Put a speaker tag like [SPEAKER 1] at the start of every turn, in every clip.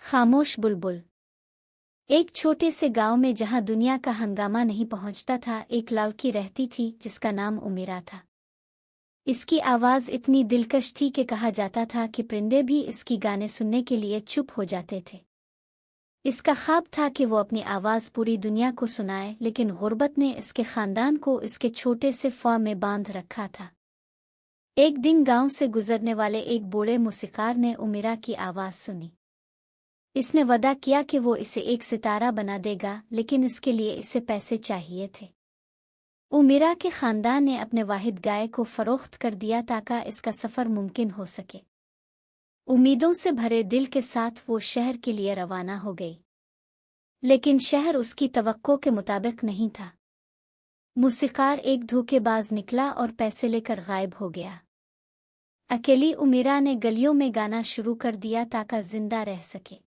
[SPEAKER 1] खामोश बुलबुल। एक छोटे से गांव में जहां दुनिया का हंगामा नहीं पहुंचता था, एक लड़की रहती थी जिसका नाम उमिरा था। इसकी आवाज़ इतनी दिलकश थी कि कहा जाता था कि परिंदे भी इसकी गाने सुनने के लिए चुप हो जाते थे। इसका ख्वाब था कि वो अपनी आवाज़ पूरी दुनिया को सुनाए, लेकिन गुर्बत ने इसके खानदान को इसके छोटे से फ़ॉर्म में बांध रखा था। एक दिन गांव से गुजरने वाले एक बूढ़े मूसीकार ने उमिरा की आवाज़ सुनी। इसने वादा किया कि वो इसे एक सितारा बना देगा, लेकिन इसके लिए इसे पैसे चाहिए थे। उमिरा के खानदान ने अपने वाहिद गाय को फरोख्त कर दिया ताकि इसका सफ़र मुमकिन हो सके। उम्मीदों से भरे दिल के साथ वो शहर के लिए रवाना हो गई, लेकिन शहर उसकी तवक्को के मुताबिक नहीं था। मूसीकार एक धोखेबाज निकला और पैसे लेकर गायब हो गया। अकेली उमिरा ने गलियों में गाना शुरू कर दिया ताकि जिंदा रह सके।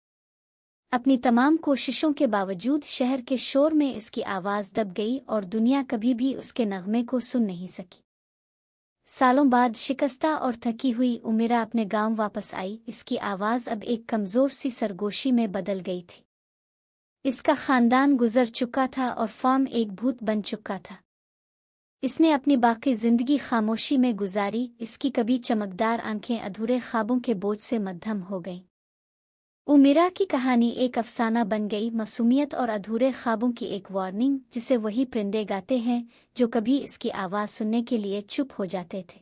[SPEAKER 1] अपनी तमाम कोशिशों के बावजूद शहर के शोर में इसकी आवाज़ दब गई और दुनिया कभी भी उसके नगमे को सुन नहीं सकी। सालों बाद शिकस्ता और थकी हुई उमिरा अपने गांव वापस आई। इसकी आवाज़ अब एक कमज़ोर सी सरगोशी में बदल गई थी। इसका खानदान गुजर चुका था और फार्म एक भूत बन चुका था। इसने अपनी बाकी ज़िंदगी खामोशी में गुजारी। इसकी कभी चमकदार आंखें अधूरे ख्वाबों के बोझ से मद्धम हो गईं। उमिरा की कहानी एक अफसाना बन गई, मासूमियत और अधूरे ख्वाबों की एक वार्निंग, जिसे वही परिंदे गाते हैं जो कभी इसकी आवाज़ सुनने के लिए चुप हो जाते थे।